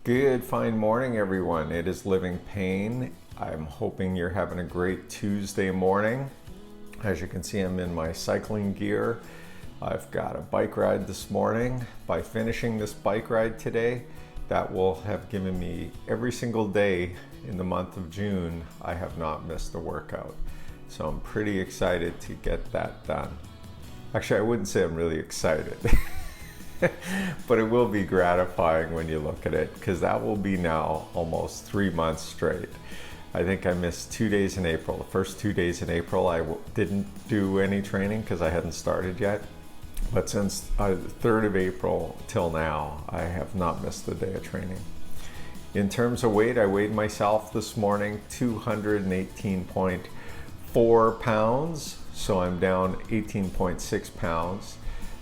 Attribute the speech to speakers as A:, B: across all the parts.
A: Good fine morning, everyone. It is Living Pain. I'm hoping you're having a great Tuesday morning. As you can see, I'm in my cycling gear. I've got a bike ride this morning. By finishing this bike ride today, that will have given me every single day in the month of June. I have not missed a workout. So I'm pretty excited to get that done. Actually, I wouldn't say I'm really excited. But it will be gratifying when you look at it, because that will be now almost 3 months straight. I think I missed 2 days in April. The first 2 days in April I didn't do any training because I hadn't started yet. But since the 3rd of April till now, I have not missed a day of training. In terms of weight, I weighed myself this morning 218.4 pounds. So I'm down 18.6 pounds.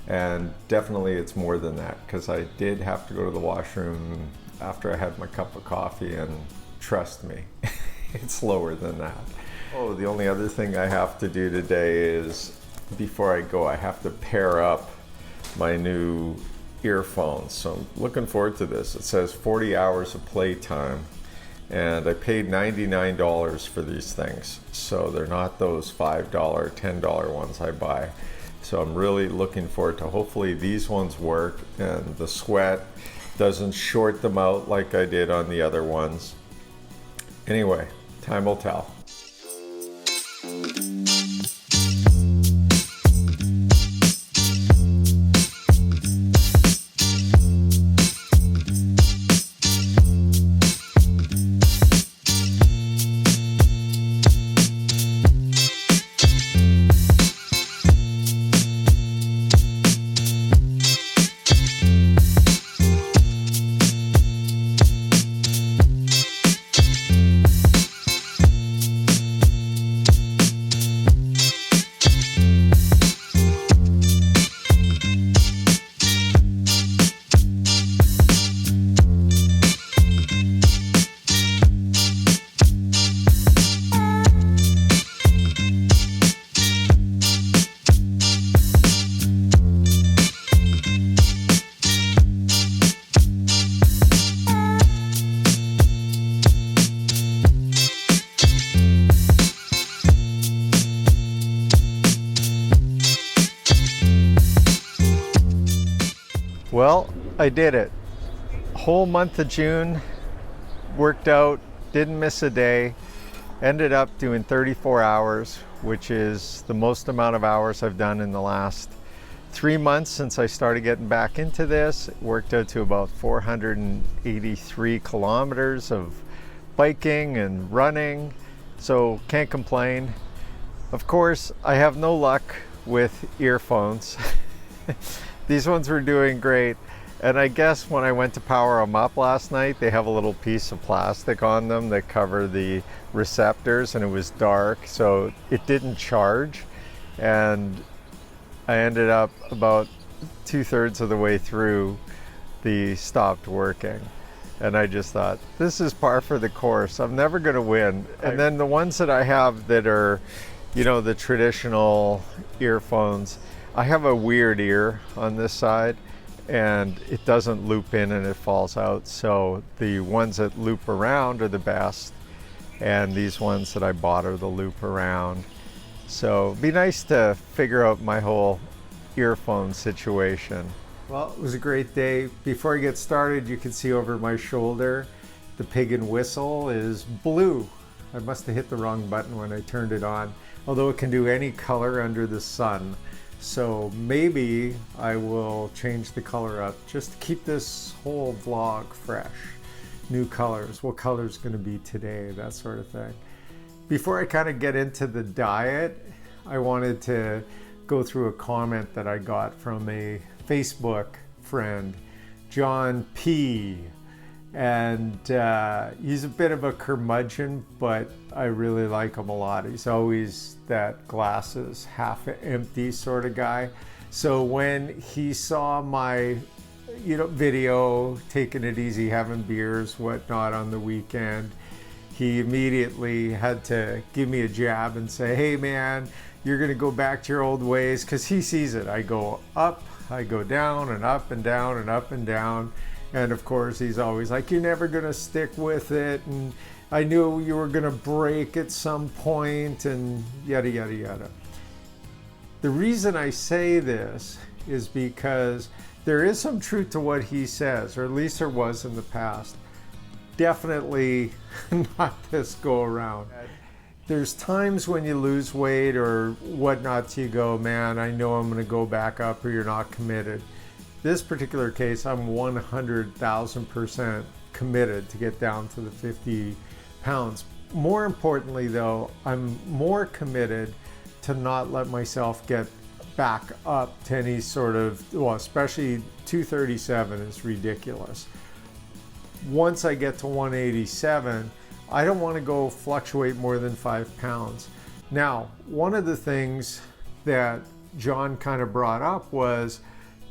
A: And definitely it's more than that, because I did have to go to the washroom after I had my cup of coffee, and trust me, it's lower than that. Oh, the only other thing I have to do today is, before I go, I have to pair up my new earphones. So I'm looking forward to this. It says 40 hours of playtime, and I paid $99 for these things. So they're not those $5, $10 ones I buy. So I'm really looking forward to, hopefully these ones work and the sweat doesn't short them out like I did on the other ones. Anyway, time will tell. Well, I did it. Whole month of June, worked out, didn't miss a day, ended up doing 34 hours, which is the most amount of hours I've done in the last 3 months since I started getting back into this. It worked out to about 483 kilometers of biking and running, so can't complain. Of course, I have no luck with earphones. These ones were doing great, and I guess when I went to power them up last night, they have a little piece of plastic on them that cover the receptors, and it was dark, so it didn't charge, and I ended up about 2/3 of the way through, the stopped working. And I just thought, this is par for the course. I'm never going to win. And then the ones that I have that are, the traditional earphones, I have a weird ear on this side, and it doesn't loop in and it falls out. So the ones that loop around are the best, and these ones that I bought are the loop around. So it'd be nice to figure out my whole earphone situation. Well, it was a great day. Before I get started, you can see over my shoulder, the pig and whistle is blue. I must have hit the wrong button when I turned it on, although it can do any color under the sun. So maybe I will change the color up just to keep this whole vlog fresh. New colors, what color is going to be today, that sort of thing. Before I kind of get into the diet, I wanted to go through a comment that I got from a Facebook friend, John P. And he's a bit of a curmudgeon, but I really like him a lot. He's always that glass is half empty sort of guy. So when he saw my video, taking it easy, having beers, whatnot on the weekend, he immediately had to give me a jab and say, hey man, you're gonna go back to your old ways, because he sees it. I go up I go down and up and down and up and down. And of course, he's always like, you're never going to stick with it. And I knew you were going to break at some point and yada, yada, yada. The reason I say this is because there is some truth to what he says, or at least there was in the past. Definitely not this go around. There's times when you lose weight or whatnot, you go, man, I know I'm going to go back up, or you're not committed. This particular case, I'm 100,000% committed to get down to the 50 pounds. More importantly, though, I'm more committed to not let myself get back up to any sort of, well, especially 237 is ridiculous. Once I get to 187, I don't want to go fluctuate more than 5 pounds. Now, one of the things that John kind of brought up was,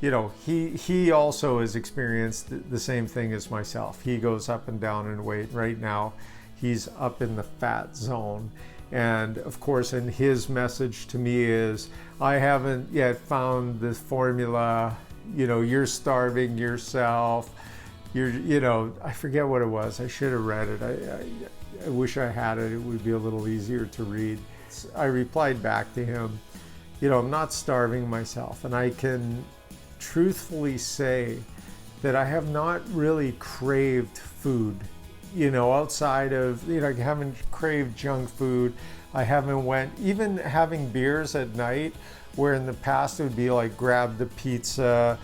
A: you know, he also has experienced the same thing as myself. He goes up and down in weight. Right now, he's up in the fat zone. And of course, and his message to me is, I haven't yet found the formula. You know, you're starving yourself. You know, I forget what it was. I should have read it. I wish I had it. It would be a little easier to read. I replied back to him, you know, I'm not starving myself. And I can truthfully say that I have not really craved food, you know, outside of, you know, I haven't craved junk food. I haven't went, even having beers at night, where in the past it would be like grab the pizza,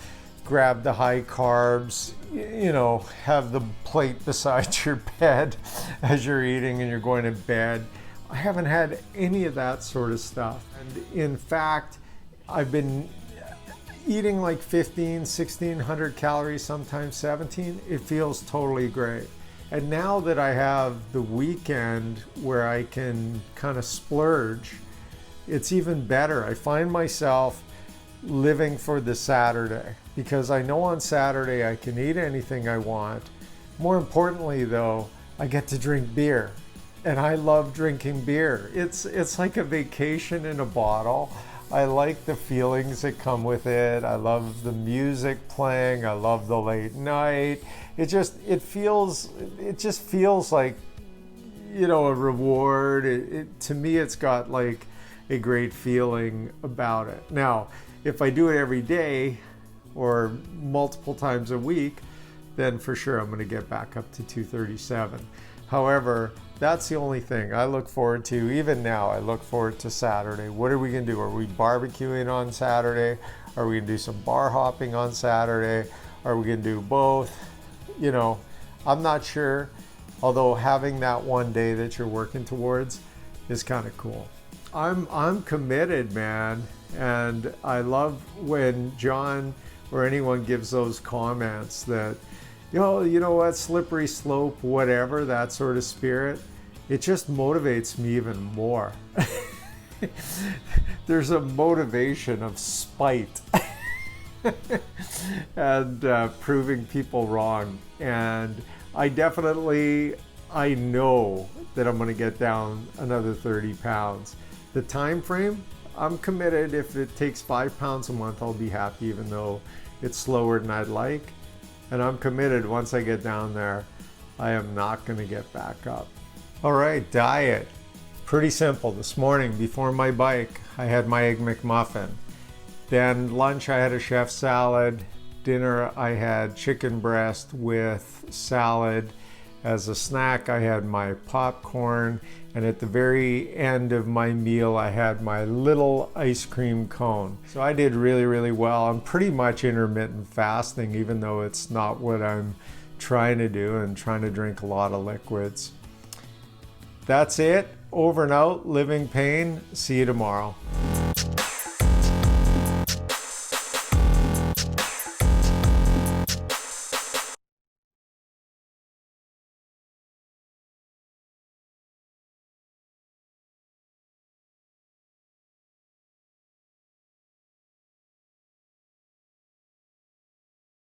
A: grab the high carbs, you know, have the plate beside your bed as you're eating and you're going to bed. I haven't had any of that sort of stuff. And in fact, I've been eating like 1,600 calories, sometimes 17. It feels totally great. And now that I have the weekend where I can kind of splurge, it's even better. I find myself living for the Saturday, because I know on Saturday I can eat anything I want. More importantly though, I get to drink beer, and I love drinking beer. It's like a vacation in a bottle. I like the feelings that come with it. I love the music playing. I love the late night. It just feels like, you know, a reward. To me, it's got like a great feeling about it. Now, if I do it every day or multiple times a week, then for sure I'm going to get back up to 237. However, that's the only thing I look forward to. Even now, I look forward to Saturday. What are we going to do? Are we barbecuing on Saturday? Are we going to do some bar hopping on Saturday? Are we going to do both? You know, I'm not sure. Although having that one day that you're working towards is kind of cool. I'm committed, man. And I love when John or anyone gives those comments that, you know what, slippery slope, whatever, that sort of spirit. It just motivates me even more. There's a motivation of spite and proving people wrong. And I know that I'm going to get down another 30 pounds. The time frame, I'm committed. If it takes 5 pounds a month, I'll be happy, even though it's slower than I'd like. And I'm committed, once I get down there, I am not going to get back up. All right, diet. Pretty simple. This morning, before my bike, I had my Egg McMuffin. Then lunch, I had a chef salad. Dinner, I had chicken breast with salad. As a snack, I had my popcorn. And at the very end of my meal, I had my little ice cream cone. So I did really, really well. I'm pretty much intermittent fasting, even though it's not what I'm trying to do, and trying to drink a lot of liquids. That's it. Over and out. Living pain. See you tomorrow.